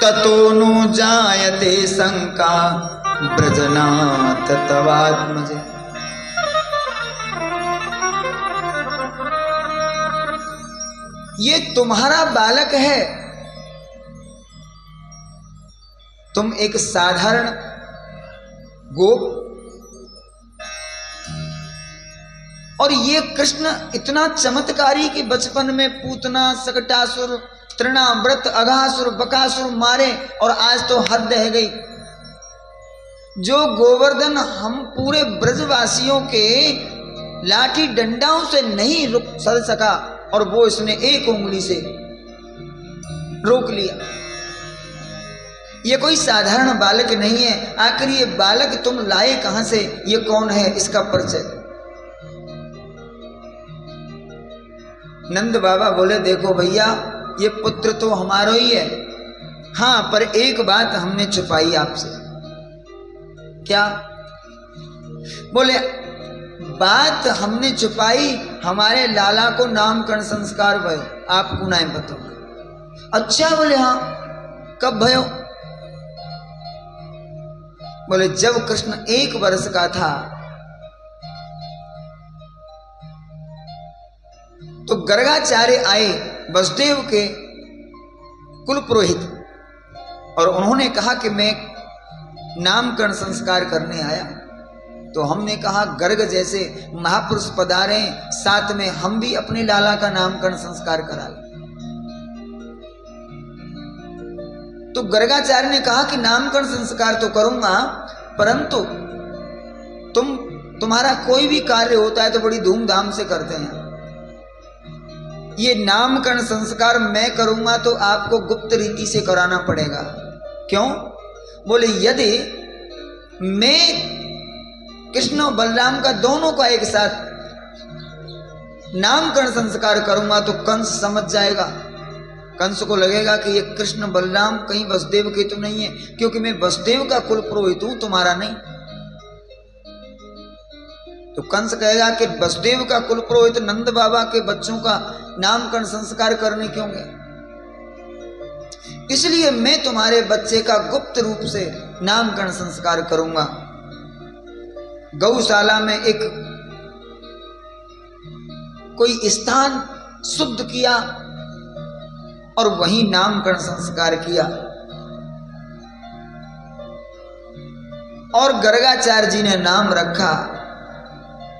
ततो नु जायते शंका ब्रजनाथ तवात्मज। ये तुम्हारा बालक है, तुम एक साधारण गोप, और ये कृष्ण इतना चमत्कारी कि बचपन में पूतना, सकटासुर, तृणाव्रत, अघासुर, बकासुर मारे और आज तो हद रह गई। जो गोवर्धन हम पूरे ब्रजवासियों के लाठी डंडाओं से नहीं रुक सर सका, और वो इसने एक उंगली से रोक लिया। ये कोई साधारण बालक नहीं है। आखिर ये बालक तुम लाए कहां से, ये कौन है, इसका परिचय। नंद बाबा बोले देखो भैया, ये पुत्र तो हमारा ही है, हां पर एक बात हमने छुपाई आपसे। क्या? बोले बात हमने छुपाई, हमारे लाला को नामकरण संस्कार भयो, आपको नहीं पता। अच्छा, बोले हाँ, कब भयो? बोले जब कृष्ण 1 वर्ष का था तो गर्गाचार्य आए, वसुदेव के कुल पुरोहित, और उन्होंने कहा कि मैं नामकरण संस्कार करने आया। तो हमने कहा गर्ग जैसे महापुरुष पधारे, साथ में हम भी अपने लाला का नामकरण संस्कार करा लें। तो गर्गाचार्य ने कहा कि नामकरण संस्कार तो करूंगा, परंतु तुम्हारा कोई भी कार्य होता है तो बड़ी धूमधाम से करते हैं, ये नामकरण संस्कार मैं करूंगा तो आपको गुप्त रीति से कराना पड़ेगा। क्यों? बोले यदि मैं कृष्ण और बलराम का दोनों का एक साथ नामकरण संस्कार करूंगा तो कंस समझ जाएगा, कंस को लगेगा कि ये कृष्ण बलराम कहीं वसुदेव के तो नहीं है, क्योंकि मैं वसुदेव का कुल पुरोहित हूं, तुम्हारा नहीं। तो कंस कहेगा कि वसुदेव का कुल पुरोहित नंद बाबा के बच्चों का नामकरण संस्कार करने क्यों गए? इसलिए मैं तुम्हारे बच्चे का गुप्त रूप से नामकरण संस्कार करूंगा। गौशाला में एक कोई स्थान शुद्ध किया और वहीं नामकरण संस्कार किया। और गर्गाचार्य जी ने नाम रखा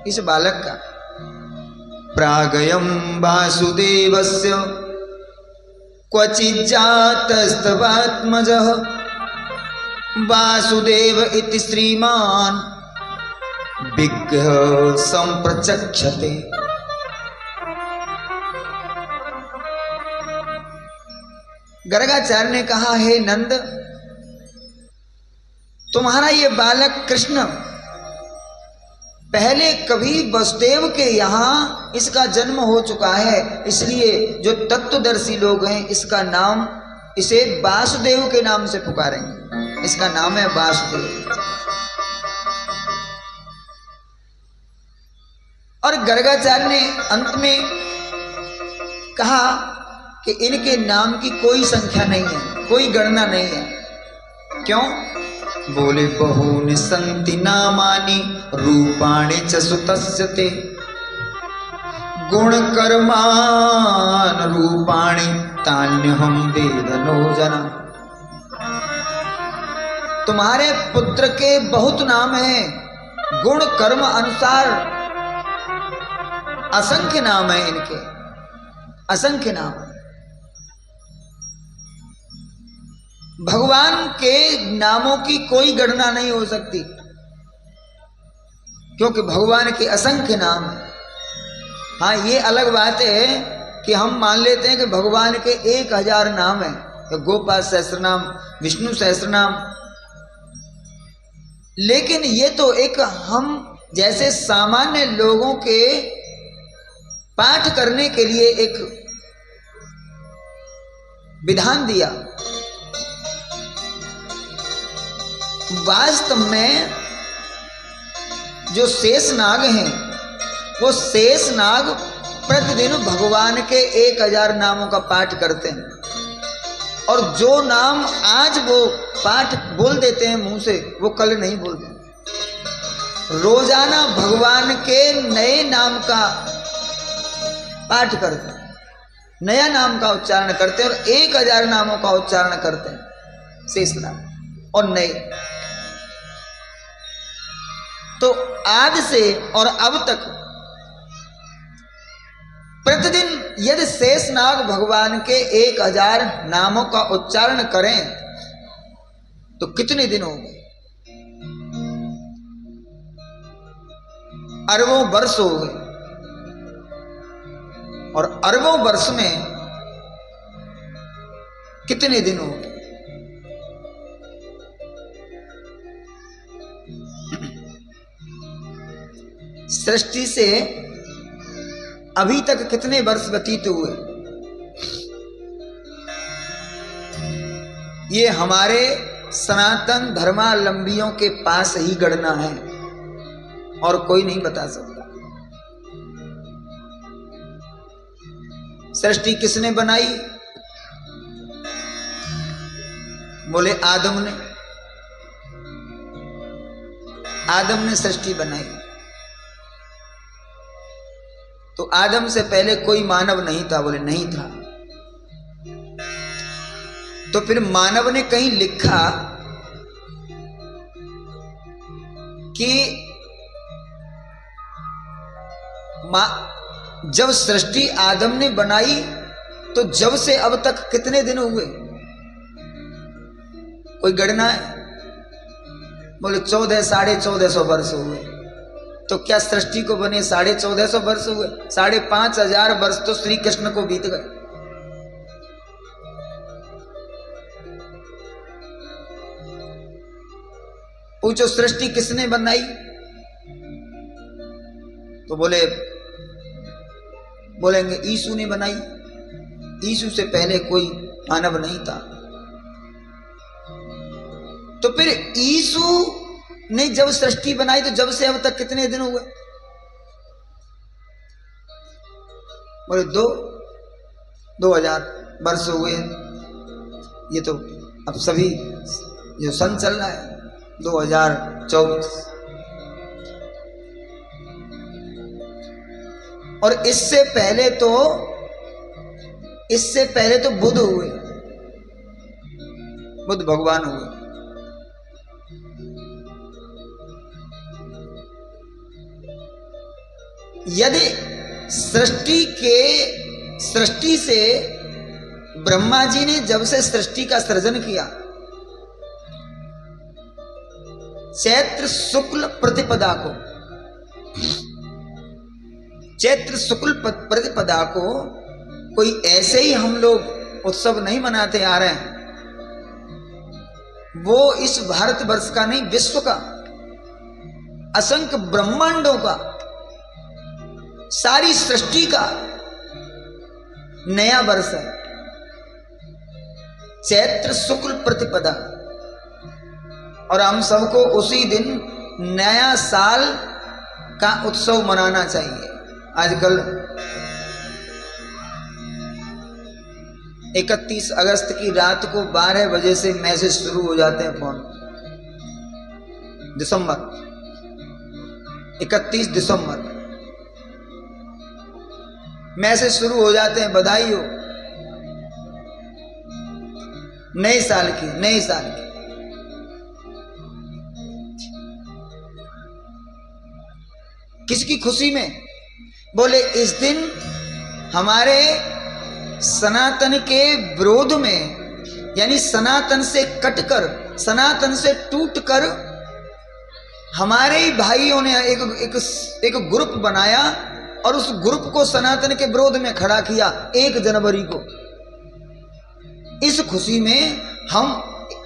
इस बालक का प्रागयम वासुदेवस्य क्वचिज्जातस्तवात्मजः वासुदेव इति श्रीमान विग्रह संप्रचक्षते। गर्गाचार्य ने कहा, हे नंद, तुम्हारा ये बालक कृष्ण पहले कभी वसुदेव के यहाँ इसका जन्म हो चुका है, इसलिए जो तत्वदर्शी लोग हैं इसका नाम, इसे वासुदेव के नाम से पुकारेंगे। इसका नाम है वासुदेव। और गर्गाचार्य ने अंत में कहा कि इनके नाम की कोई संख्या नहीं है, कोई गणना नहीं है। क्यों? बोले बहूनि सन्ति नामानि रूपाणि च सुतस्य ते गुण कर्मान रूपाणि तान्यहं वेदनो जना। तुम्हारे पुत्र के बहुत नाम हैं, गुण कर्म अनुसार असंख्य नाम है इनके, असंख्य नाम। भगवान के नामों की कोई गणना नहीं हो सकती, क्योंकि भगवान के असंख्य नाम हैं। हाँ, ये अलग बात है कि हम मान लेते हैं कि भगवान के 1000 नाम हैं, तो गोपाल सहस्रनाम, विष्णु सहस्रनाम, लेकिन ये तो एक हम जैसे सामान्य लोगों के पाठ करने के लिए एक विधान दिया। वास्तव में जो शेष नाग हैं, वो शेष नाग प्रतिदिन भगवान के 1000 नामों का पाठ करते हैं। और जो नाम आज वो पाठ बोल देते हैं मुंह से, वो कल नहीं बोलते। रोजाना भगवान के नए नाम का पाठ करते हैं, नया नाम का उच्चारण करते हैं, और 1000 नामों का उच्चारण करते हैं शेष नाम और नए। तो आज से और अब तक प्रतिदिन यदि शेषनाग भगवान के 1000 नामों का उच्चारण करें तो कितने दिन हो गए? अरबों वर्ष हो गए। और अरबों वर्ष में कितने दिन हो गए? सृष्टि से अभी तक कितने वर्ष व्यतीत हुए? ये हमारे सनातन धर्मावलंबियों के पास ही गणना है और कोई नहीं बता सकता। सृष्टि किसने बनाई? बोले आदम ने। आदम ने सृष्टि बनाई। तो आदम से पहले कोई मानव नहीं था? बोले नहीं था। तो फिर मानव ने कहीं लिखा कि जब सृष्टि आदम ने बनाई तो जब से अब तक कितने दिन हुए? कोई गणना है? बोले 1400-1450 वर्ष हुए। तो क्या सृष्टि को बने 1450 वर्ष हुए? 5500 वर्ष तो श्री कृष्ण को बीत गए। पूछो सृष्टि किसने बनाई? तो बोलेंगे यीशु ने बनाई। यीशु से पहले कोई मानव नहीं था। तो फिर यीशु ने जब सृष्टि बनाई तो जब से अब तक कितने दिन हुए? बोले 2000 वर्ष हुए। ये तो अब सभी जो सन चल रहा है 2024। और इससे पहले तो बुद्ध हुए, बुद्ध भगवान हुए। यदि सृष्टि से ब्रह्मा जी ने जब से सृष्टि का सृजन किया, चैत्र शुक्ल प्रतिपदा को कोई ऐसे ही हम लोग उत्सव नहीं मनाते आ रहे हैं। वो इस भारतवर्ष का नहीं, विश्व का, असंख्य ब्रह्मांडों का, सारी सृष्टि का नया वर्ष है चैत्र शुक्ल प्रतिपदा। और हम सबको उसी दिन नया साल का उत्सव मनाना चाहिए। आजकल 31 अगस्त की रात को 12 बजे से मैसेज शुरू हो जाते हैं फोन। 31 दिसंबर मैसेज शुरू हो जाते हैं, बधाई हो नए साल की। किसकी खुशी में? बोले इस दिन हमारे सनातन के विरोध में, यानी सनातन से कटकर, सनातन से टूटकर हमारे ही भाइयों ने एक ग्रुप बनाया और उस ग्रुप को सनातन के विरोध में खड़ा किया 1 जनवरी को। इस खुशी में हम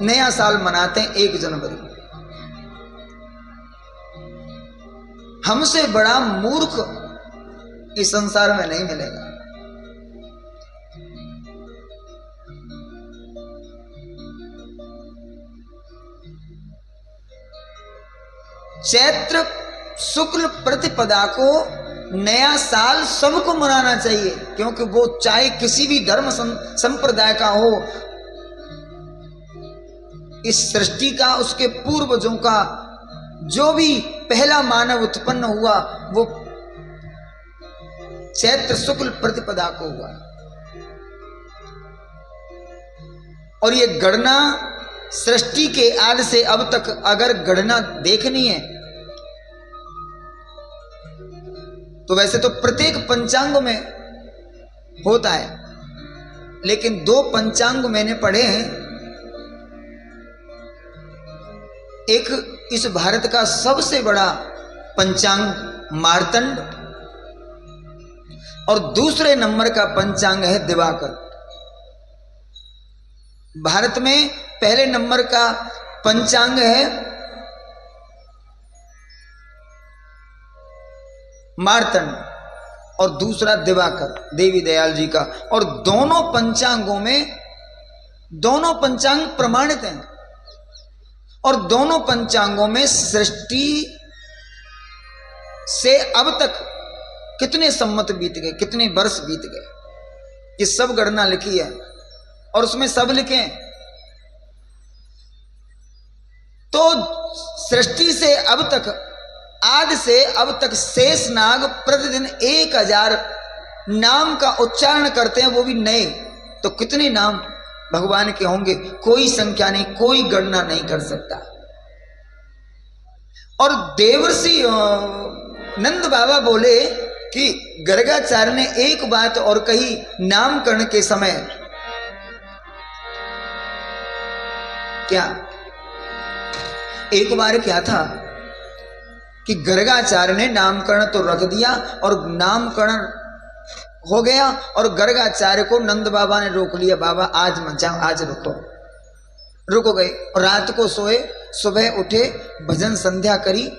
नया साल मनाते हैं 1 जनवरी। हमसे बड़ा मूर्ख इस संसार में नहीं मिलेगा। चैत्र शुक्ल प्रतिपदा को नया साल सबको मनाना चाहिए, क्योंकि वो चाहे किसी भी धर्म संप्रदाय का हो, इस सृष्टि का, उसके पूर्वजों का जो भी पहला मानव उत्पन्न हुआ वो चैत्र शुक्ल प्रतिपदा को हुआ। और ये गणना सृष्टि के आदि से अब तक अगर गणना देखनी है तो वैसे तो प्रत्येक पंचांग में होता है, लेकिन 2 पंचांग मैंने पढ़े हैं। एक इस भारत का सबसे बड़ा पंचांग मार्तंड और दूसरे नंबर का पंचांग है दिवाकर। भारत में पहले नंबर का पंचांग है मार्तंड और दूसरा दिवाकर देवी दयाल जी का। और दोनों पंचांगों में दोनों पंचांग प्रमाणित हैं और दोनों पंचांगों में सृष्टि से अब तक कितने सम्मत बीत गए, कितने वर्ष बीत गए, ये सब गणना लिखी है और उसमें सब लिखे हैं। तो सृष्टि से अब तक, आदि से अब तक शेष नाग प्रतिदिन 1000 नाम का उच्चारण करते हैं, वो भी नए। तो कितने नाम भगवान के होंगे, कोई संख्या नहीं, कोई गणना नहीं कर सकता। और देवर्षि नंद बाबा बोले कि गर्गाचार्य ने एक बात और कही नामकरण के समय। क्या? एक बार क्या था कि गर्गाचार्य ने नामकरण तो रख दिया और नामकरण हो गया और गर्गाचार्य को नंद बाबा ने रोक लिया, बाबा आज मत जाओ, आज रुको गए। और रात को सोए, सुबह उठे, भजन संध्या करी,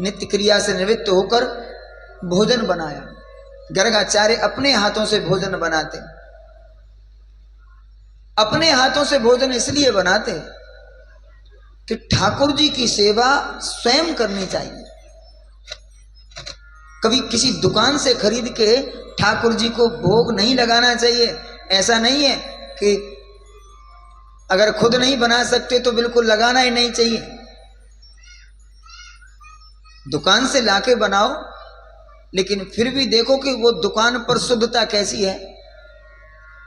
नित्य क्रिया से निवृत्त होकर भोजन बनाया। गर्गाचार्य अपने हाथों से भोजन बनाते। अपने हाथों से भोजन इसलिए बनाते कि ठाकुर जी की सेवा स्वयं करनी चाहिए। कभी किसी दुकान से खरीद के ठाकुर जी को भोग नहीं लगाना चाहिए। ऐसा नहीं है कि अगर खुद नहीं बना सकते तो बिल्कुल लगाना ही नहीं चाहिए। दुकान से लाके बनाओ, लेकिन फिर भी देखो कि वो दुकान पर शुद्धता कैसी है।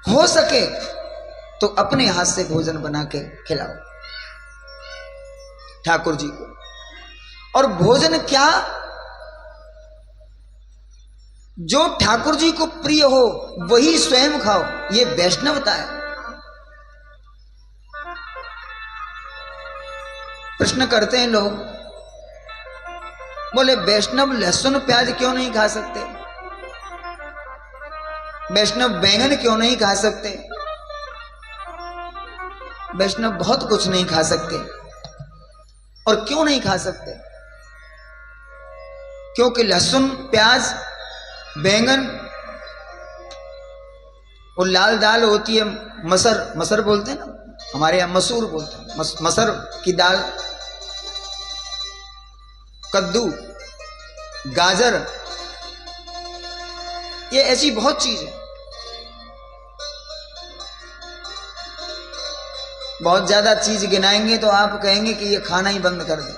हो सके तो अपने हाथ से भोजन बना के खिलाओ ठाकुर जी को। और भोजन क्या, जो ठाकुर जी को प्रिय हो वही स्वयं खाओ, ये वैष्णवता है। प्रश्न करते हैं लोग, बोले वैष्णव लहसुन प्याज क्यों नहीं खा सकते, वैष्णव बैंगन क्यों नहीं खा सकते, वैष्णव बहुत कुछ नहीं खा सकते। और क्यों नहीं खा सकते? क्योंकि लहसुन, प्याज, बैंगन, वो लाल दाल होती है, मसर बोलते हैं ना, हमारे यहां मसूर बोलते हैं, मसर की दाल, कद्दू, गाजर, ये ऐसी बहुत चीज है। बहुत ज्यादा चीज गिनाएंगे तो आप कहेंगे कि ये खाना ही बंद कर दे।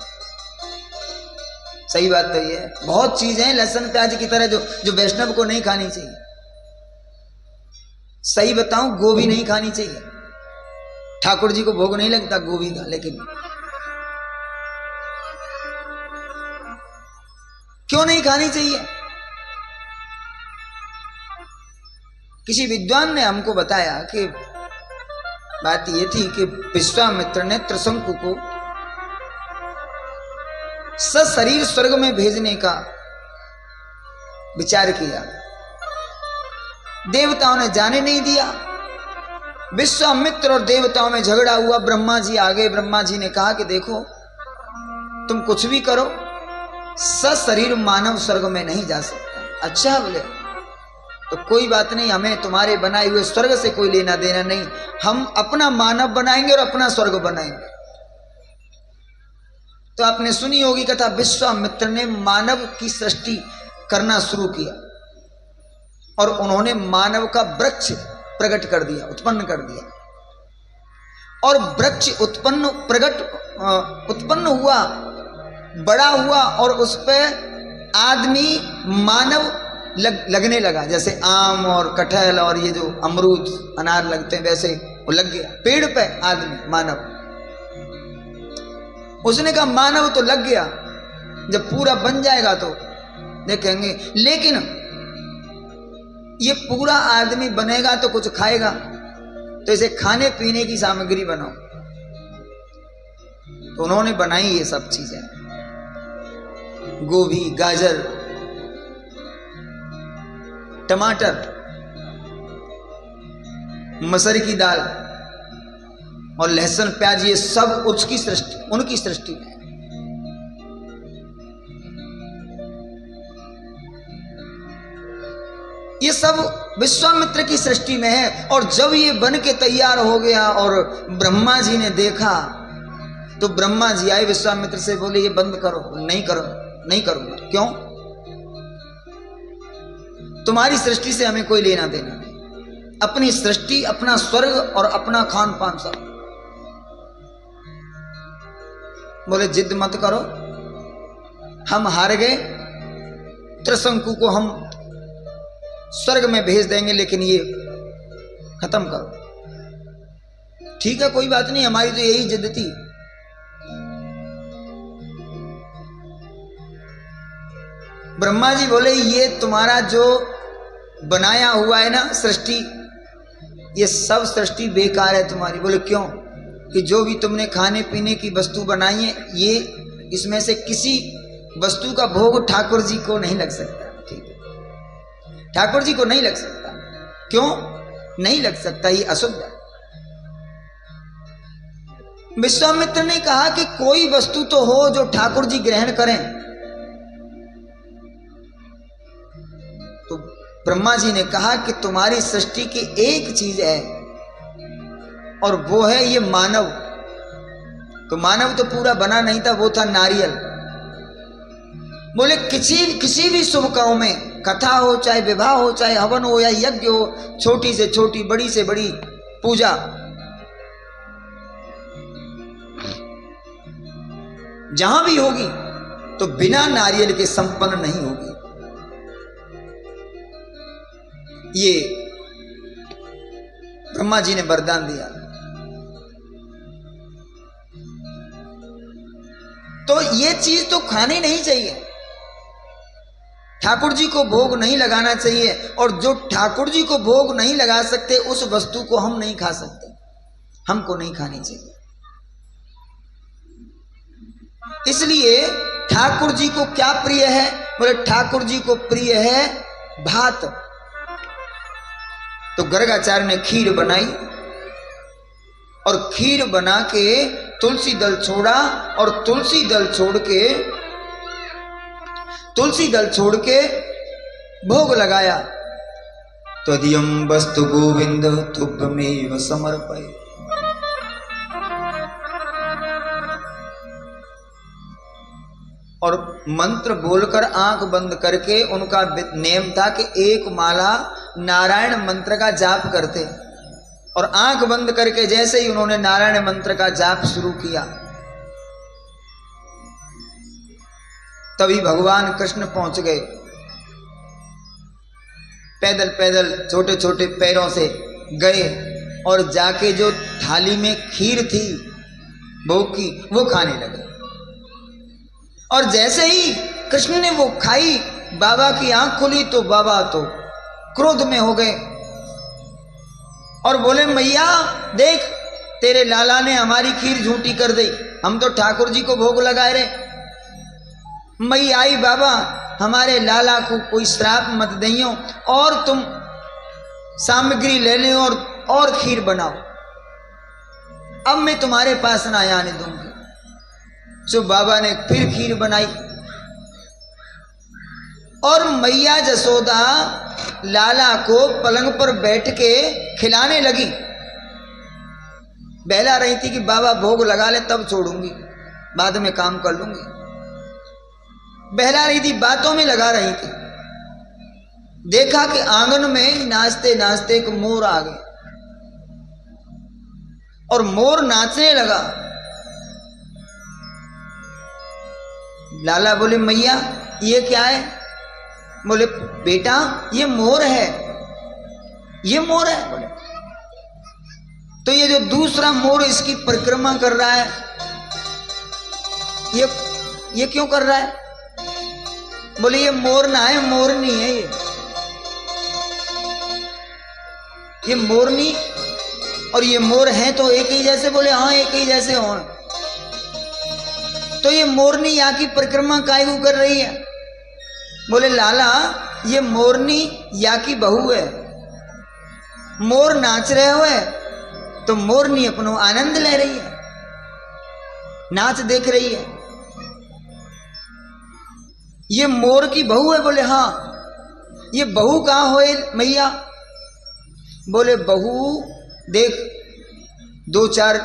सही बात तो ये है, बहुत चीजें हैं लहसुन प्याज की तरह जो वैष्णव को नहीं खानी चाहिए। सही बताऊं, गोभी नहीं खानी चाहिए। ठाकुर जी को भोग नहीं लगता गोभी का, लेकिन क्यों नहीं खानी चाहिए? किसी विद्वान ने हमको बताया कि बात ये थी कि विश्वामित्र ने त्रिशंकु को सशरीर स्वर्ग में भेजने का विचार किया। देवताओं ने जाने नहीं दिया। विश्वामित्र और देवताओं में झगड़ा हुआ। ब्रह्मा जी आ गए। ब्रह्मा जी ने कहा कि देखो, तुम कुछ भी करो, सशरीर मानव स्वर्ग में नहीं जा सकता। अच्छा बोले, तो कोई बात नहीं, हमें तुम्हारे बनाए हुए स्वर्ग से कोई लेना देना नहीं, हम अपना मानव बनाएंगे और अपना स्वर्ग बनाएंगे। तो आपने सुनी होगी कथा, विश्वामित्र ने मानव की सृष्टि करना शुरू किया और उन्होंने मानव का वृक्ष प्रकट कर दिया, उत्पन्न कर दिया। और वृक्ष उत्पन्न हुआ, बड़ा हुआ और उस पर आदमी मानव लगने लगा। जैसे आम और कटहल और ये जो अमरूद अनार लगते हैं वैसे वो लग गया पेड़ पे आदमी मानव। उसने कहा मानव तो लग गया, जब पूरा बन जाएगा तो देखेंगे। लेकिन ये पूरा आदमी बनेगा तो कुछ खाएगा, तो इसे खाने पीने की सामग्री बनाओ। तो उन्होंने बनाई ये सब चीजें, गोभी, गाजर, टमाटर, मसर की दाल और लहसुन, प्याज, ये सब उसकी सृष्टि, उनकी सृष्टि में। ये सब विश्वामित्र की सृष्टि में है। और जब ये बन के तैयार हो गया और ब्रह्मा जी ने देखा, तो ब्रह्मा जी आए विश्वामित्र से बोले ये बंद करो। नहीं करो, नहीं करूंगा। क्यों? तुम्हारी सृष्टि से हमें कोई लेना देना नहीं। अपनी सृष्टि, अपना स्वर्ग और अपना खान पान सब। बोले जिद मत करो, हम हार गए, त्रिशंकु को हम स्वर्ग में भेज देंगे, लेकिन ये खत्म करो। ठीक है, कोई बात नहीं, हमारी तो यही जिद थी। ब्रह्मा जी बोले ये तुम्हारा जो बनाया हुआ है ना सृष्टि, ये सब सृष्टि बेकार है तुम्हारी। बोले क्यों? कि जो भी तुमने खाने पीने की वस्तु बनाई है, ये इसमें से किसी वस्तु का भोग ठाकुर जी को नहीं लग सकता। ठीक है, ठाकुर जी को नहीं लग सकता। क्यों नहीं लग सकता? ये अशुद्ध है। विश्वामित्र ने कहा कि कोई वस्तु तो हो जो ठाकुर जी ग्रहण करें। तो ब्रह्मा जी ने कहा कि तुम्हारी सृष्टि की एक चीज है और वो है ये मानव। तो मानव तो पूरा बना नहीं था, वो था नारियल। बोले किसी भी शुभ काम में, कथा हो, चाहे विवाह हो, चाहे हवन हो या यज्ञ हो, छोटी से छोटी, बड़ी से बड़ी पूजा, जहां भी होगी तो बिना नारियल के संपन्न नहीं होगी। ये ब्रह्मा जी ने वरदान दिया। तो ये चीज तो खानी नहीं चाहिए, ठाकुर जी को भोग नहीं लगाना चाहिए। और जो ठाकुर जी को भोग नहीं लगा सकते, उस वस्तु को हम नहीं खा सकते, हमको नहीं खानी चाहिए। इसलिए ठाकुर जी को क्या प्रिय है? बोले ठाकुर जी को प्रिय है भात। तो गर्गाचार्य ने खीर बनाई और खीर बना के तुलसी दल छोड़ा, और तुलसी दल छोड़ के भोग लगाया। त्वदीयं वस्तु गोविंद तुभ्यमेव समर्पये। और मंत्र बोलकर आंख बंद करके, उनका नेम था कि एक माला नारायण मंत्र का जाप करते। और आंख बंद करके जैसे ही उन्होंने नारायण मंत्र का जाप शुरू किया, तभी भगवान कृष्ण पहुंच गए। पैदल पैदल छोटे छोटे पैरों से गए और जाके जो थाली में खीर थी भोग की, वो खाने लगे। और जैसे ही कृष्ण ने वो खाई, बाबा की आंख खुली तो बाबा तो क्रोध में हो गए और बोले मैया देख, तेरे लाला ने हमारी खीर झूठी कर दी, हम तो ठाकुर जी को भोग लगाए रहे। मई आई बाबा, हमारे लाला को कोई श्राप मत दइयो और तुम सामग्री ले लो और खीर बनाओ, अब मैं तुम्हारे पास ना आने दूंगी। सो बाबा ने फिर खीर बनाई और मैया जसोदा लाला को पलंग पर बैठ के खिलाने लगी। बहला रही थी कि बाबा भोग लगा ले तब छोड़ूंगी, बाद में काम कर लूंगी। बहला रही थी, बातों में लगा रही थी। देखा कि आंगन में नाचते नाचते एक मोर आ गया और मोर नाचने लगा। लाला बोले मैया ये क्या है? बोले बेटा ये मोर है, ये मोर है। बोले तो ये जो दूसरा मोर इसकी परिक्रमा कर रहा है, ये क्यों कर रहा है? बोले ये मोर ना है, मोरनी है ये मोरनी। और ये मोर है तो एक ही जैसे? बोले हाँ एक ही जैसे हो। तो ये मोरनी यहाँ की परिक्रमा काहे को कर रही है? बोले लाला ये मोरनी यहाँ की बहू है, मोर नाच रहे हुए तो मोरनी अपनो आनंद ले रही है, नाच देख रही है। ये मोर की बहू है? बोले हाँ। ये बहू कहाँ होए मैया? बोले बहू देख, दो चार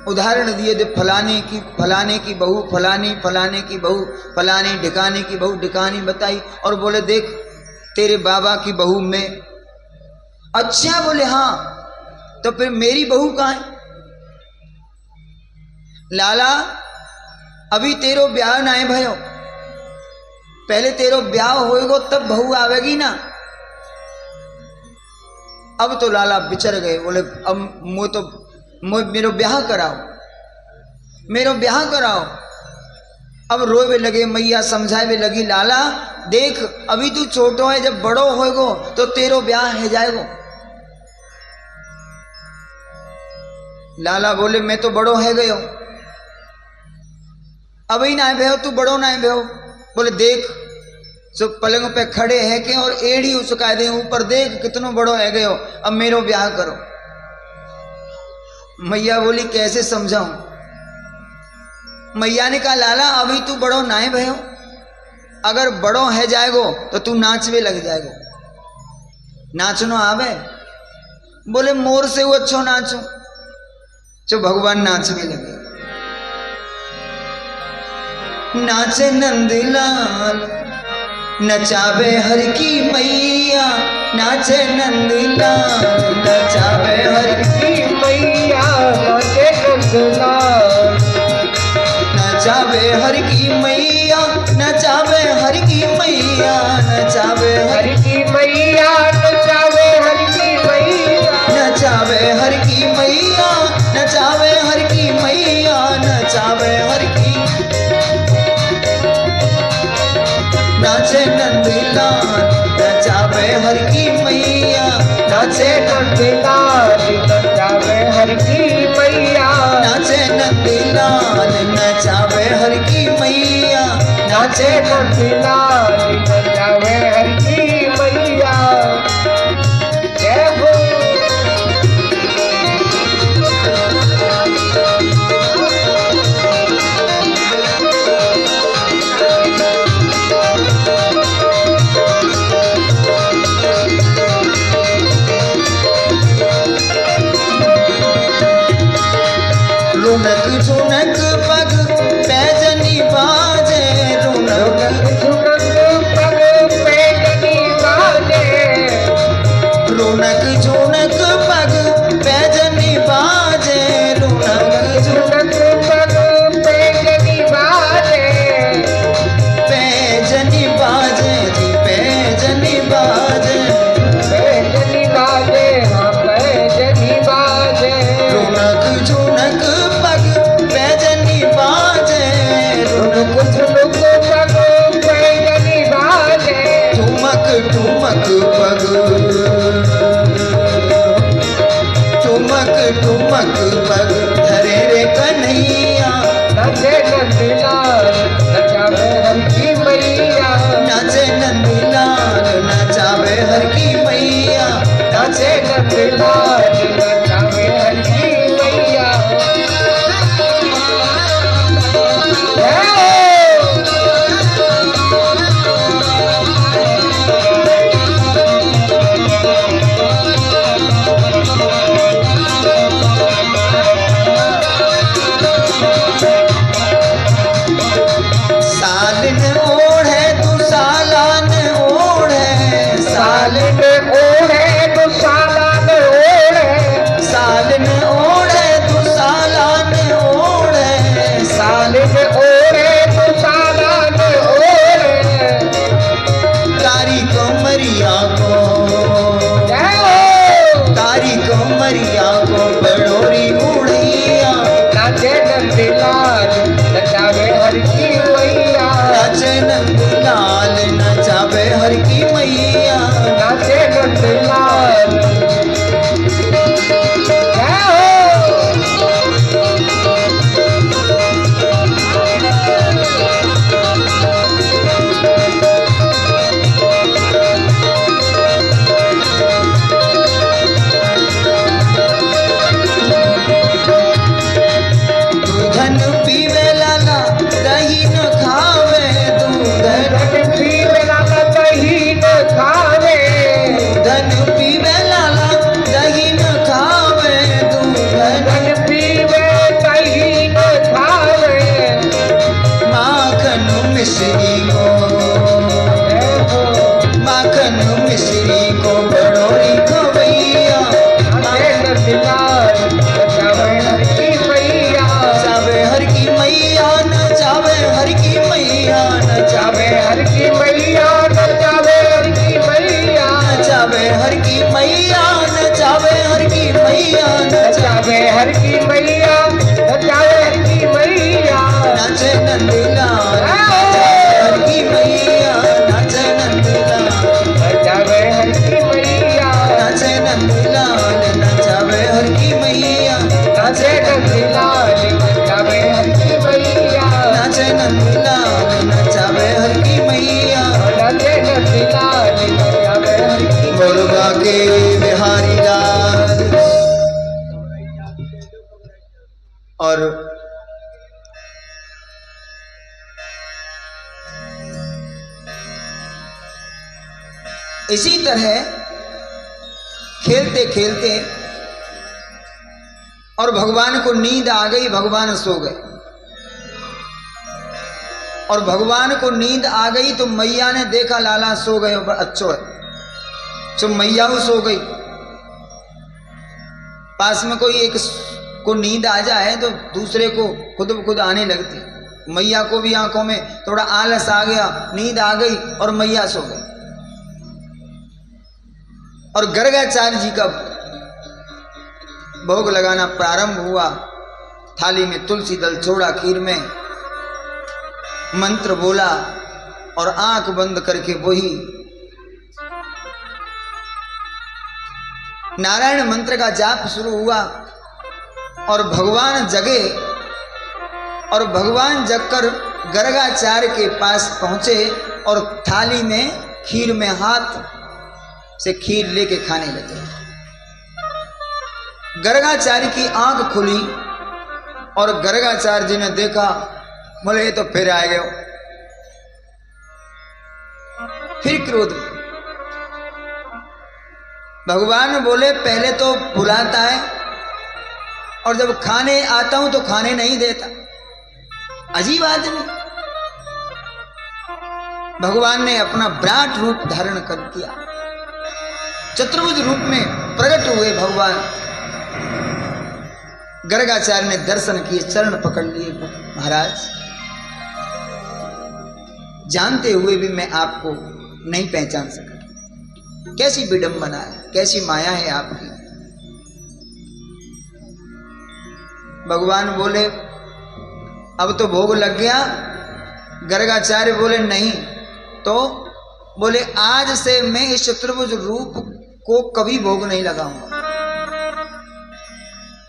उदाहरण दिए दे, फलाने की बहू, फलाने की बहू, फलानी ढिकाने की बहू, ढिकानी बताई। और बोले देख तेरे बाबा की बहू में। अच्छा बोले हाँ, तो फिर मेरी बहू कहाँ है? लाला अभी तेरो ब्याह ना है भयो, पहले तेरो ब्याह होएगो तब बहू आवेगी ना। अब तो लाला बिचर गए। बोले अब मेरो ब्याह कराओ, मेरो ब्याह कराओ। अब रोवे लगे, मैया समझावे लगी लाला देख अभी तू छोटो है, जब बड़ो होएगो तो तेरो ब्याह है जाएगो। लाला बोले मैं तो बड़ो है गयो, अभी ना भयो, तू बड़ो ना भयो। बोले देख सब पलंग पे खड़े है के और एड़ी उचका दे ऊपर, देख कितनो बड़ो है गयो, अब मेरो ब्याह करो। मैया बोली कैसे समझाऊं? मैया ने कहा लाला अभी तू बड़ो ना है भयो, अगर बड़ो है जाएगो तो तू नाचवे लग जाएगो, नाचनो आवे। बोले मोर से वो अच्छो नाचो। जो भगवान नाचने लगे, नाचे नंदलाल नचावे हर की मैया, नाचे नंदलाल नचावे हर की मैया, नाचे नंदलाल नचावे हर की मैया, नचावे हर की मैया, नचावे हर की मैया, नचावे हर की मैया, नचावे हर की मैया, नचावे हर की मैया, नचावे हर की। नाचे नंदलाल नचावे हर की मैया, नाचे नंदलाल नचावे हर की मैया, नाचे नंदलाल नचावे हर की मैया, नाचे नंदलाल नचावे हर की मैया। जय हो। रुनक झुनक पग पैजनी बाजे, रुनक झुनक पग पैजनी बाजे, रुनक झुनक पग पैजनी बाजे, रुनक झुनक पग पैजनी बाजे, पैजनी बाजे जी पैजनी बाजे, पैजनी बाजे हाँ पैजनी बाजे, रुनक झुनक पैजनी के बिहारी लाल। और इसी तरह खेलते खेलते और भगवान को नींद आ गई, भगवान सो गए। और भगवान को नींद आ गई तो मैया ने देखा लाला सो गए, अच्छो है, तो मैया सो गई। पास में कोई एक को नींद आ जाए तो दूसरे को खुद ब खुद आने लगती। मैया को भी आंखों में थोड़ा आलस आ गया, नींद आ गई और मैया सो गई। और गर्गाचार्य जी का भोग लगाना प्रारंभ हुआ। थाली में तुलसी दल छोड़ा, खीर में मंत्र बोला और आंख बंद करके वही नारायण मंत्र का जाप शुरू हुआ। और भगवान जगे और भगवान जगकर गर्गाचार्य के पास पहुंचे और थाली में खीर में हाथ से खीर लेके खाने लगे। गर्गाचार्य की आंख खुली और गर्गाचार्य जी ने देखा, बोले ये तो फिर आ गए, फिर क्रोध। भगवान बोले पहले तो बुलाता है और जब खाने आता हूं तो खाने नहीं देता, अजीब आदमी। भगवान ने अपना विराट रूप धारण कर किया, चतुर्भुज रूप में प्रकट हुए भगवान। गर्गाचार्य ने दर्शन किए, चरण पकड़ लिए। महाराज, जानते हुए भी मैं आपको नहीं पहचान सका, कैसी विडंबना है, कैसी माया है आपकी। भगवान बोले अब तो भोग लग गया। गर्गाचार्य बोले नहीं, तो बोले आज से मैं इस चतुर्भुज रूप को कभी भोग नहीं लगाऊंगा।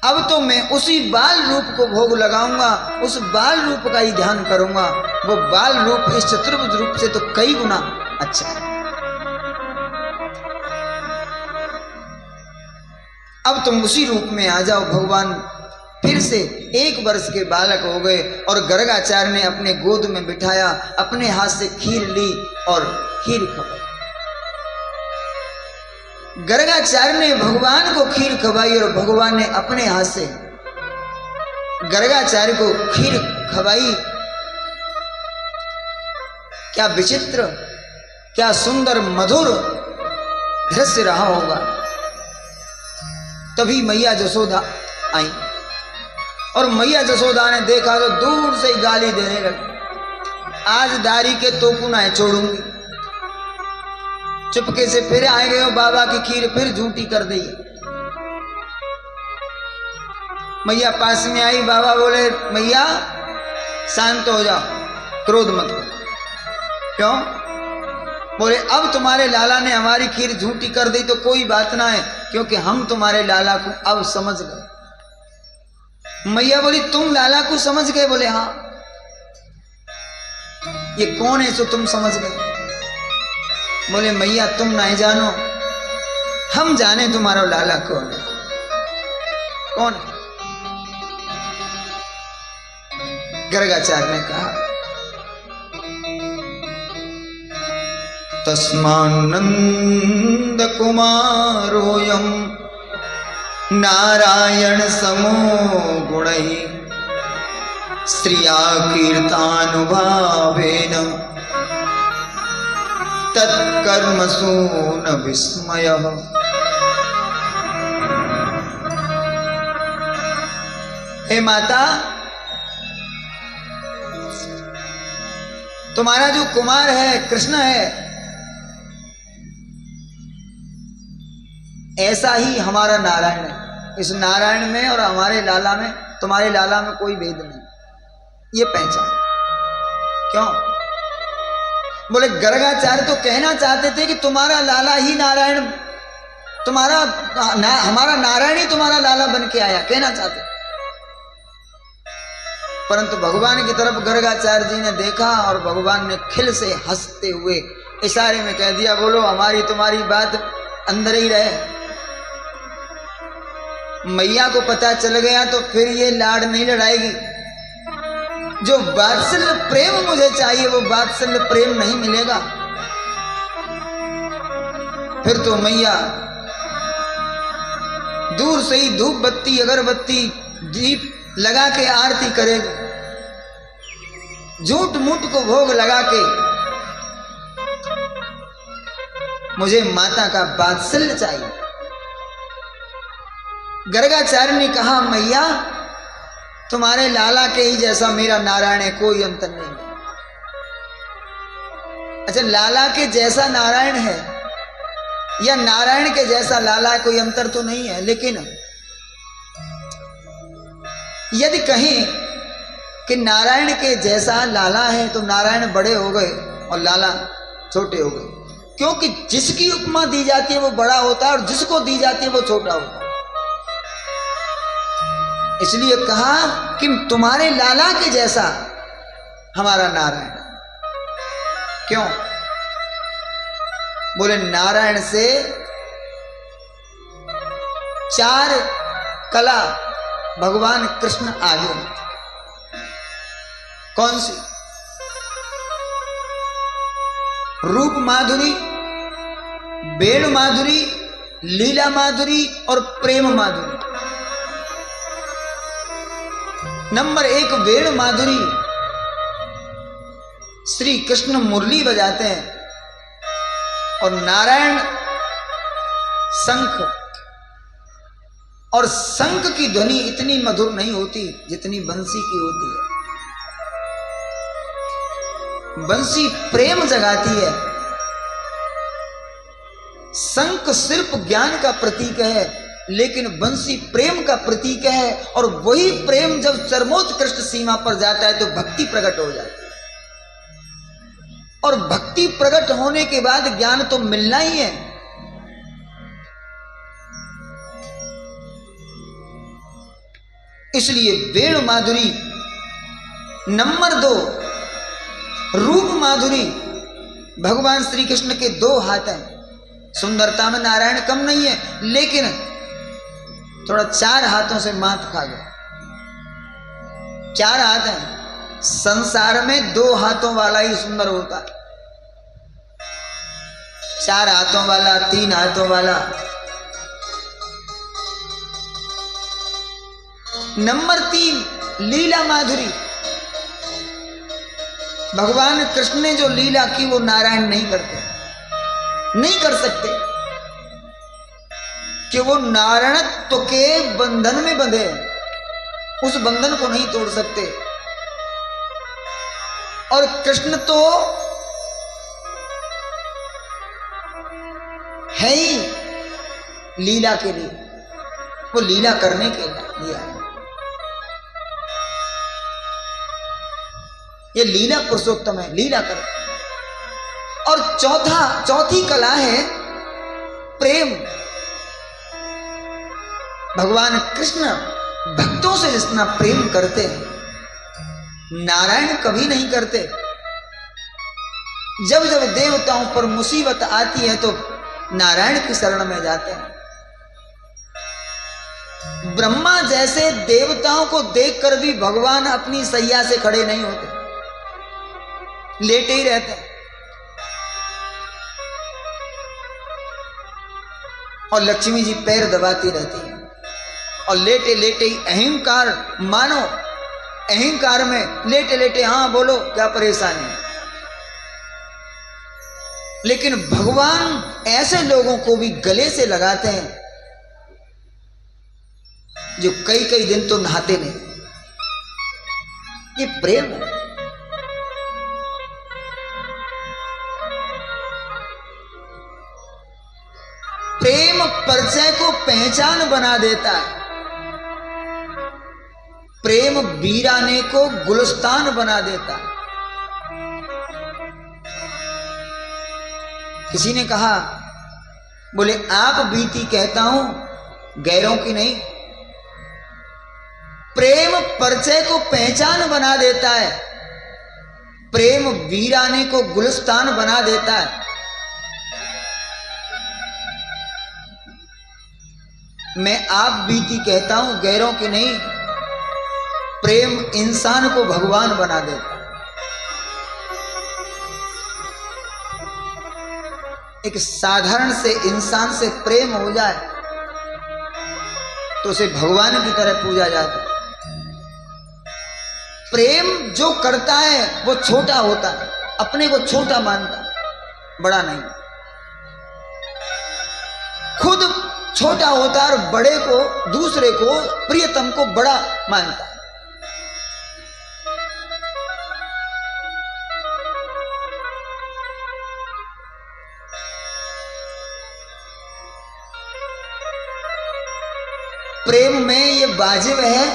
अब तो मैं उसी बाल रूप को भोग लगाऊंगा, उस बाल रूप का ही ध्यान करूंगा। वो बाल रूप इस चतुर्भुज रूप से तो कई गुना अच्छा है। अब तुम उसी रूप में आ जाओ। भगवान फिर से 1 वर्ष के बालक हो गए और गर्गाचार्य ने अपने गोद में बिठाया, अपने हाथ से खीर ली और खीर खवाई। गर्गाचार्य ने भगवान को खीर खवाई और भगवान ने अपने हाथ से गर्गाचार्य को खीर खवाई। क्या विचित्र, क्या सुंदर मधुर दृश्य रहा होगा। तभी मैया जसोदा आई और मैया जसोदा ने देखा तो दूर से ही गाली देने लगी, आज दारी के तोकू ना छोड़ूंगी। चुपके से फिर आए गए, बाबा की खीर फिर झूठी कर दी। मैया पास में आई, बाबा बोले मैया शांत हो जाओ, क्रोध मत करो। क्यों? बोले अब तुम्हारे लाला ने हमारी खीर झूठी कर दी तो कोई बात ना है, क्योंकि हम तुम्हारे लाला को अब समझ गए। मैया बोली तुम लाला को समझ गए? बोले हाँ। ये कौन है जो तुम समझ गए? बोले मैया तुम नहीं जानो, हम जाने तुम्हारा लाला कौन है। कौन है? गर्गाचार्य ने कहा तस्मानंद कुमारोयम नारायण समो गुणहि श्रिया कीर्तानुभावेन तत्कर्मसु न विस्मयः। हे माता, तुम्हारा जो कुमार है कृष्ण है, ऐसा ही हमारा नारायण है। इस नारायण में और हमारे लाला में, तुम्हारे लाला में कोई भेद नहीं, ये पहचान। क्यों? बोले गर्गाचार्य तो कहना चाहते थे कि तुम्हारा लाला ही नारायण, हमारा नारायण ही तुम्हारा लाला बन के आया, कहना चाहते। परंतु भगवान की तरफ गर्गाचार्य जी ने देखा और भगवान ने खिल से हंसते हुए इशारे में कह दिया, बोलो हमारी तुम्हारी बात अंदर ही रहे। मैया को पता चल गया तो फिर ये लाड नहीं लड़ाएगी। जो वात्सल्य प्रेम मुझे चाहिए वो वात्सल्य प्रेम नहीं मिलेगा। फिर तो मैया दूर से ही धूप बत्ती अगरबत्ती दीप लगा के आरती करेगी। झूठ मूठ को भोग लगा के मुझे माता का वात्सल्य चाहिए। गर्गाचार्य ने कहा मैया तुम्हारे लाला के ही जैसा मेरा नारायण है, कोई अंतर नहीं। अच्छा, लाला के जैसा नारायण है या नारायण के जैसा लाला है, कोई अंतर तो नहीं है। लेकिन यदि कहें कि नारायण के जैसा लाला है तो नारायण बड़े हो गए और लाला छोटे हो गए, क्योंकि जिसकी उपमा दी जाती है वो बड़ा होता है और जिसको दी जाती है वो छोटा होता है। इसलिए कहा कि तुम्हारे लाला के जैसा हमारा नारायण। क्यों? बोले नारायण से 4 कला भगवान कृष्ण आगे। कौन सी? रूप माधुरी, वेणु माधुरी, लीला माधुरी और प्रेम माधुरी। नंबर 1 वेणु माधुरी। श्री कृष्ण मुरली बजाते हैं और नारायण शंख, और शंख की ध्वनि इतनी मधुर नहीं होती जितनी बंसी की होती है। बंसी प्रेम जगाती है, शंख सिर्फ ज्ञान का प्रतीक है, लेकिन बंसी प्रेम का प्रतीक है। और वही प्रेम जब चरमोत्कृष्ट सीमा पर जाता है तो भक्ति प्रकट हो जाती है। और भक्ति प्रकट होने के बाद ज्ञान तो मिलना ही है। इसलिए वेणु माधुरी। नंबर 2 रूप माधुरी। भगवान श्री कृष्ण के 2 हाथ हैं। सुंदरता में नारायण कम नहीं है, लेकिन थोड़ा 4 हाथों से मात खा गया। 4 हाथ हैं। संसार में 2 हाथों वाला ही सुंदर होता है। 4 हाथों वाला, 3 हाथों वाला। नंबर 3 लीला माधुरी। भगवान कृष्ण ने जो लीला की वो नारायण नहीं करते, नहीं कर सकते, कि वो नारायणत्व के बंधन में बंधे, उस बंधन को नहीं तोड़ सकते। और कृष्ण तो है ही लीला के लिए, वो लीला करने के लिए है। ये लीला पुरुषोत्तम है, लीला कर। और चौथी कला है प्रेम। भगवान कृष्ण भक्तों से जितना प्रेम करते हैं नारायण कभी नहीं करते। जब जब देवताओं पर मुसीबत आती है तो नारायण की शरण में जाते हैं। ब्रह्मा जैसे देवताओं को देखकर भी भगवान अपनी सैया से खड़े नहीं होते, लेटे ही रहते हैं। और लक्ष्मी जी पैर दबाती रहती है और लेटे लेटे ही अहंकार, मानो अहंकार में लेटे लेटे हाँ बोलो क्या परेशानी। लेकिन भगवान ऐसे लोगों को भी गले से लगाते हैं जो कई कई दिन तो नहाते नहीं। ये प्रेम है। प्रेम परिचय को पहचान बना देता है। प्रेम वीराने को गुलस्तान बना देता है। किसी ने कहा, बोले आप बीती कहता हूं गैरों की नहीं। प्रेम परिचय को पहचान बना देता है, प्रेम वीराने को गुलस्तान बना देता है। मैं आप बीती कहता हूं, गैरों की नहीं। प्रेम इंसान को भगवान बना देता। एक साधारण से इंसान से प्रेम हो जाए तो उसे भगवान की तरह पूजा जाता है। प्रेम जो करता है वो छोटा होता है, अपने को छोटा मानता है, बड़ा नहीं। खुद छोटा होता है और बड़े को, दूसरे को, प्रियतम को बड़ा मानता है। प्रेम में ये वाजिब है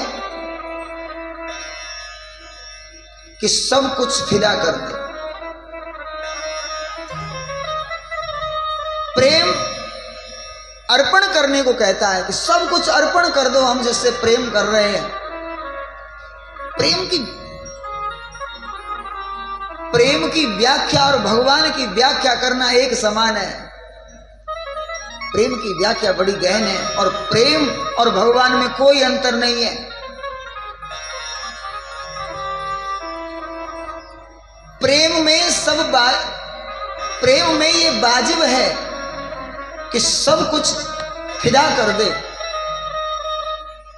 कि सब कुछ फिदा कर दे। प्रेम अर्पण करने को कहता है कि सब कुछ अर्पण कर दो हम जिससे प्रेम कर रहे हैं। प्रेम की व्याख्या और भगवान की व्याख्या करना एक समान है। प्रेम की व्याख्या बड़ी गहन है और प्रेम और भगवान में कोई अंतर नहीं है। प्रेम में ये वाजिब है कि सब कुछ फिदा कर दे,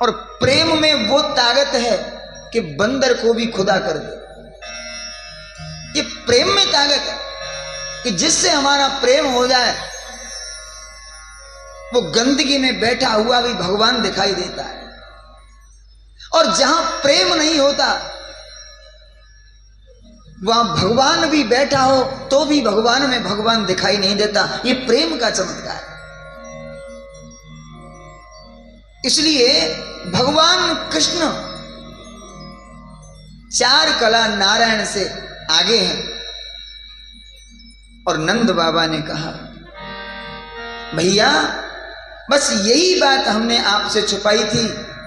और प्रेम में वो ताकत है कि बंदर को भी खुदा कर दे। ये प्रेम में ताकत है कि जिससे हमारा प्रेम हो जाए वो गंदगी में बैठा हुआ भी भगवान दिखाई देता है, और जहां प्रेम नहीं होता वहां भगवान भी बैठा हो तो भी भगवान में भगवान दिखाई नहीं देता। ये प्रेम का चमत्कार है। इसलिए भगवान कृष्ण चार कला नारायण से आगे हैं। और नंद बाबा ने कहा, भैया बस यही बात हमने आपसे छुपाई थी